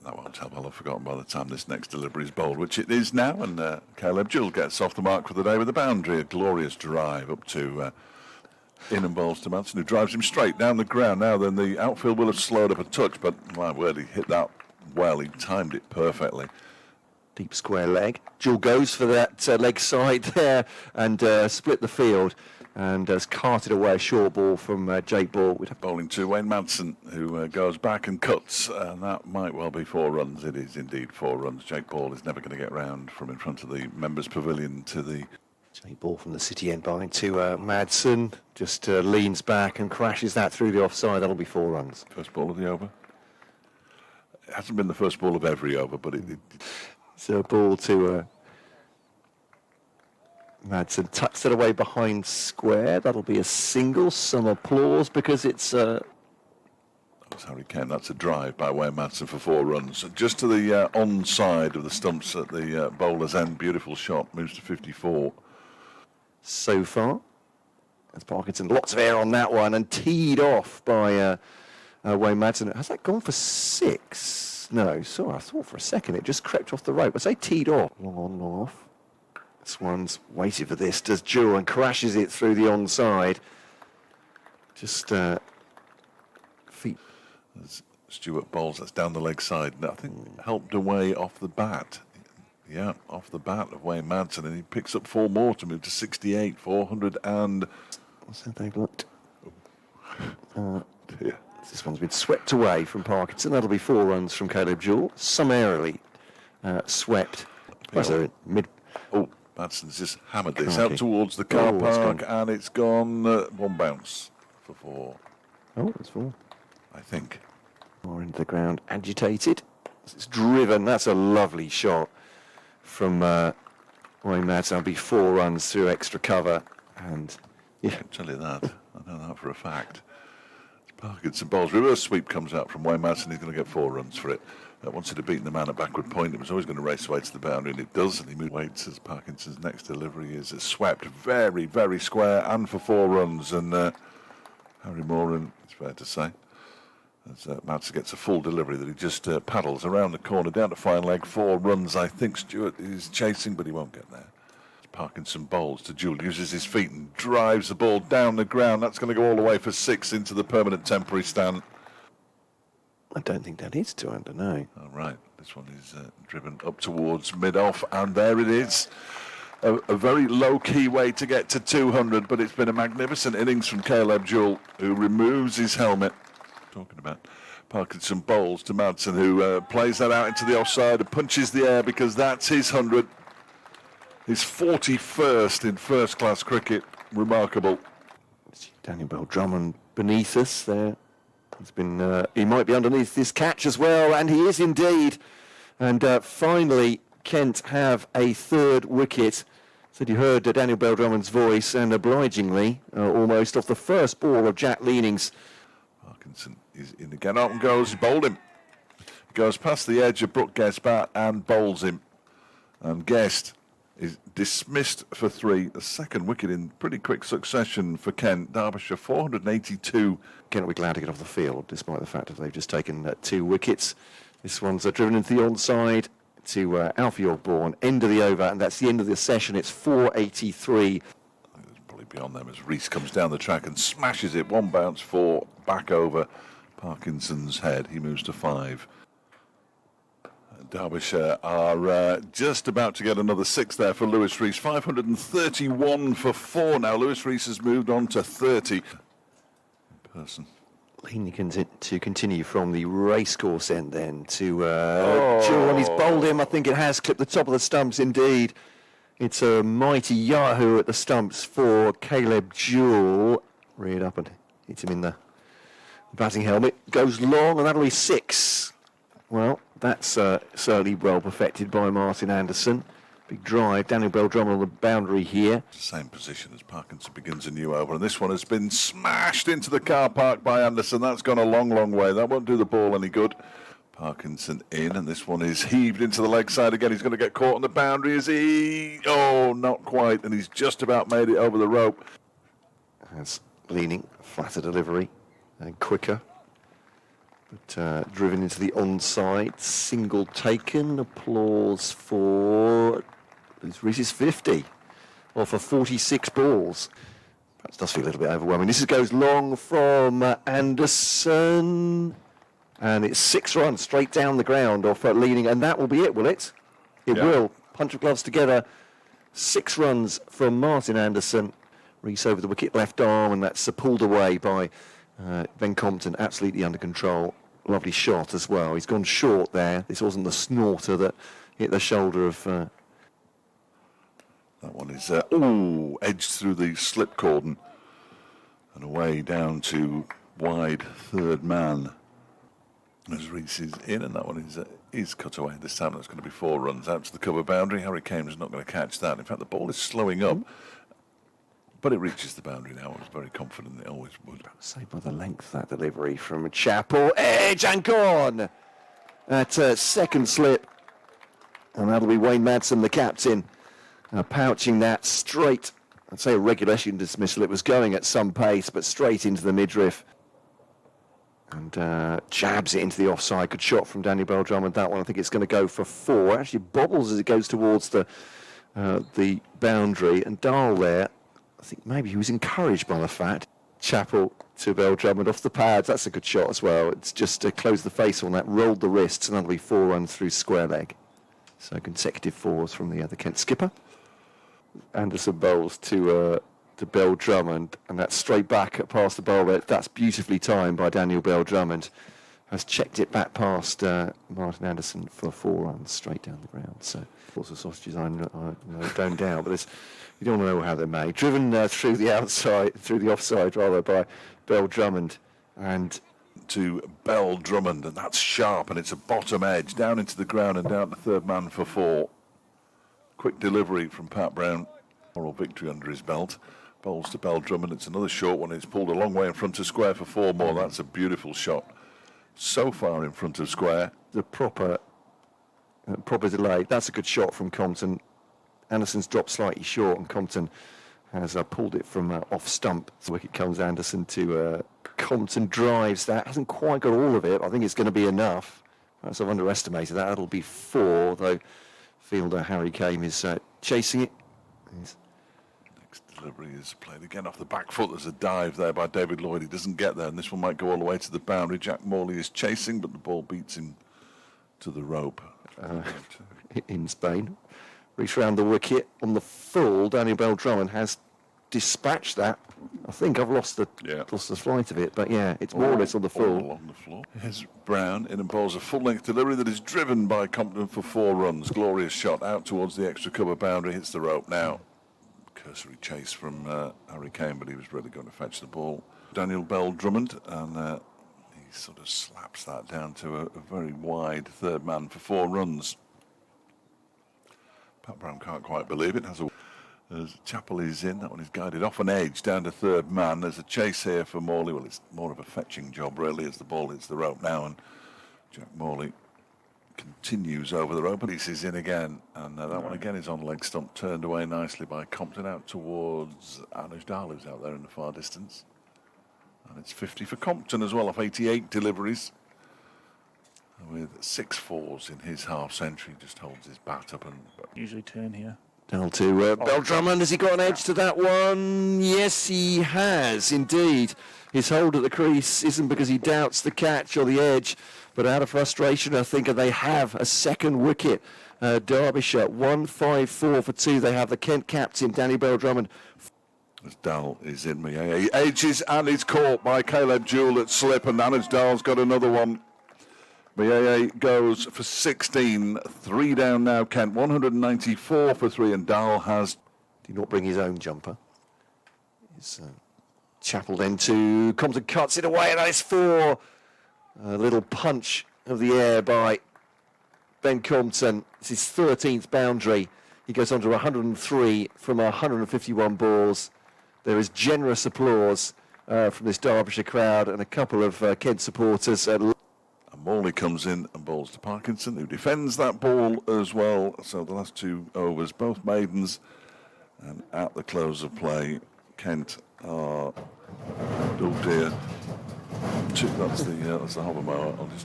That won't help. I'll have forgotten by the time this next delivery is bowled, which it is now. And Caleb Jewell gets off the mark for the day with a boundary. A glorious drive up to in and bowls to Madsen, who drives him straight down the ground. Now then, the outfield will have slowed up a touch, but my word, he hit that well. He timed it perfectly. Deep square leg. Jewell goes for that leg side there and split the field and has carted away a short ball from Jake Ball. Bowling to Wayne Madsen, who goes back and cuts, and that might well be 4 runs. It is indeed 4 runs. Jake Ball is never going to get round from in front of the members' pavilion to the... Jake Ball from the City end bowling to Madsen, just leans back and crashes that through the offside. That'll be 4 runs. First ball of the over. It hasn't been the first ball of every over, but it So a ball to Madsen, tucks it away behind square. That'll be a single. Some applause because it's... That's Harry Kane. That's a drive by Wayne Madsen for 4 runs. Just to the onside of the stumps at the bowler's end. Beautiful shot. Moves to 54. So far, that's Parkinson. Lots of air on that one and teed off by Wayne Madsen. Has that gone for 6? No, sorry, I thought for a second it just crept off the rope. I say teed off. Long on, long off. This one's waiting for this. Does Jewell and crashes it through the onside. Just feet. As Stewart bowls, that's down the leg side. I think helped away off the bat. Yeah, off the bat of Wayne Madsen, and he picks up 4 more to move to 68, 400 and... What's that they've looked? Yeah. This one's been swept away from Parkinson. That'll be 4 runs from Caleb Jewell. Summarily swept. Mid. Oh, Madsen's just hammered this out towards the car park, and it's gone 1 bounce for 4. Oh, it's 4. I think. More into the ground, agitated. It's driven. That's a lovely shot from Wayne Madsen. That'll be 4 runs through extra cover, and yeah, I can tell you that. I know that for a fact. Parkinson bowls. Reverse sweep comes out from Wayne Madsen. He's going to get 4 runs for it. Once it had beaten the man at backward point, it was always going to race away to the boundary, and it does. And he waits as Parkinson's next delivery is swept very, very square and for 4 runs. And Harry Moran, it's fair to say, as Madsen gets a full delivery that he just paddles around the corner down to fine leg. 4 runs, I think. Stewart is chasing, but he won't get there. Parkinson bowls to Jewell, uses his feet and drives the ball down the ground. That's going to go all the way for 6 into the permanent temporary stand. I don't think that is 200, no. All right, this one is driven up towards mid-off, and there it is. A very low-key way to get to 200, but it's been a magnificent innings from Caleb Jewell, who removes his helmet. Talking about Parkinson bowls to Madsen, who plays that out into the offside and punches the air because that's his 100. His 41st in first-class cricket. Remarkable. Daniel Bell-Drummond beneath us there. He's been. He might be underneath this catch as well, and he is indeed. And finally, Kent have a 3rd wicket. Said you heard Daniel Bell-Drummond's voice, and obligingly, almost off the first ball of Jack Leaning's. Parkinson is in again. Out and goes. Bowled him. Goes past the edge of Brooke Guest's bat and bowls him. And Guest is dismissed for 3. The 2nd wicket in pretty quick succession for Kent. Derbyshire 482. Kent will be glad to get off the field, despite the fact that they've just taken 2 wickets. This one's driven into the onside to Alfie Ogborn. End of the over, and that's the end of the session. It's 483. It's probably beyond them as Rees comes down the track and smashes it. 1 bounce for back over Parkinson's head. He moves to 5. Derbyshire are just about to get another 6 there for Lewis Rees. 531 for 4 now. Lewis Rees has moved on to 30. Person. Leaning to continue from the racecourse end then to Jewell, and he's bowled him. I think it has clipped the top of the stumps indeed. It's a mighty yahoo at the stumps for Caleb Jewell. Reared up and hit him in the batting helmet. Goes long, and that'll be 6. Well, that's certainly well perfected by Martin Anderson. Big drive. Daniel Bell-Drummond on the boundary here. Same position as Parkinson begins a new over, and this one has been smashed into the car park by Anderson. That's gone a long, long way. That won't do the ball any good. Parkinson in, and this one is heaved into the leg side again. He's going to get caught on the boundary. Is he? Oh, not quite, and he's just about made it over the rope. Has Leaning, flatter delivery, and quicker. But driven into the onside, single taken, applause for Reese's 50, or for 46 balls. Perhaps does feel a little bit overwhelming. This goes long from Anderson, and it's 6 runs straight down the ground off leading, and that will be it, will it? It will. Punch of gloves together. 6 runs from Martin Anderson. Reese over the wicket left arm, and that's pulled away by Ben Compton, absolutely under control. Lovely shot as well. He's gone short there. This wasn't the snorter that hit the shoulder of... That one is, edged through the slip cordon and away down to wide third man. As Reese is in, and that one is cut away. This time that's going to be 4 runs out to the cover boundary. Harry Kane is not going to catch that. In fact, the ball is slowing up. But it reaches the boundary now. I was very confident it always would. Say by the length that delivery from Chappell. Edge and gone! At second slip. And that'll be Wayne Madsen, the captain, pouching that straight. I'd say a regulation dismissal. It was going at some pace, but straight into the midriff. And jabs it into the offside. Good shot from Daniel Bell-Drummond. That one, I think it's going to go for 4. Actually bobbles as it goes towards the boundary. And Dahl there, I think maybe he was encouraged by the fact. Chappell to Bell-Drummond off the pads. That's a good shot as well. It's just closed the face on that, rolled the wrists, and that'll be 4 runs through square leg. So consecutive 4s from the Kent skipper. Anderson bowls to Bell-Drummond, and that's straight back past the bowler. That's beautifully timed by Daniel Bell-Drummond. Has checked it back past Martin Anderson for 4 runs straight down the ground. So, lots of sausages, I don't doubt, but you don't know how they're made. Driven through the offside rather, by Bell-Drummond, and to Bell-Drummond, and that's sharp, and it's a bottom edge down into the ground and down to third man for 4. Quick delivery from Pat Brown. Moral victory under his belt. Bowls to Bell-Drummond. It's another short one. It's pulled a long way in front of square for 4 more. That's a beautiful shot. So far in front of square. The proper delay. That's a good shot from Compton. Anderson's dropped slightly short, and Compton has pulled it from off stump. The wicket comes Anderson to Compton, drives that. Hasn't quite got all of it. I think it's going to be enough. Perhaps I've underestimated that. That'll be 4, though fielder Harry Kane is chasing it. Next delivery is played again off the back foot. There's a dive there by David Lloyd. He doesn't get there, and this one might go all the way to the boundary. Jack Morley is chasing, but the ball beats him to the rope. In Spain. Reach round the wicket on the full. Daniel Bell-Drummond has dispatched that. I think I've lost the flight of it, but yeah, it's more or less on the full. All on the floor. Here's Brown in and bowls a full-length delivery that is driven by Compton for 4 runs. Glorious shot out towards the extra cover boundary. Hits the rope now. Cursory chase from Harry Kane, but he was really going to fetch the ball. Daniel Bell-Drummond, and he sort of slaps that down to a very wide third man for 4 runs. Pat Brown can't quite believe it. As Chappell is in, that one is guided off an edge down to third man. There's a chase here for Morley. Well, it's more of a fetching job, really, as the ball hits the rope now. And Jack Morley continues over the rope, but he's in again. And that one again is on leg stump, turned away nicely by Compton out towards Anuj Dahl, who's out there in the far distance. And it's 50 for Compton as well, off 88 deliveries. With 6 4s in his half century, just holds his bat up and usually turn here. Down to Bell-Drummond. Has he got an edge to that one? Yes, he has indeed. His hold at the crease isn't because he doubts the catch or the edge, but out of frustration, I think they have a second wicket. Derbyshire 154 for 2. They have the Kent captain Danny Bell-Drummond. As Dahl is in, he edges and is caught by Caleb Jewell at slip, and Anuj Dahl's got another one. Miaye goes for 16, 3 down now, Kent, 194 for 3, and Dahl has... Did not bring his own jumper. It's Chappell then to Compton, cuts it away, and that is 4. A little punch of the air by Ben Compton. It's his 13th boundary. He goes on to 103 from 151 balls. There is generous applause from this Derbyshire crowd and a couple of Kent supporters. Morley comes in and bowls to Parkinson, who defends that ball as well. So the last 2 overs, both maidens, and at the close of play, Kent are, oh dear, That's the hover mower. I'll just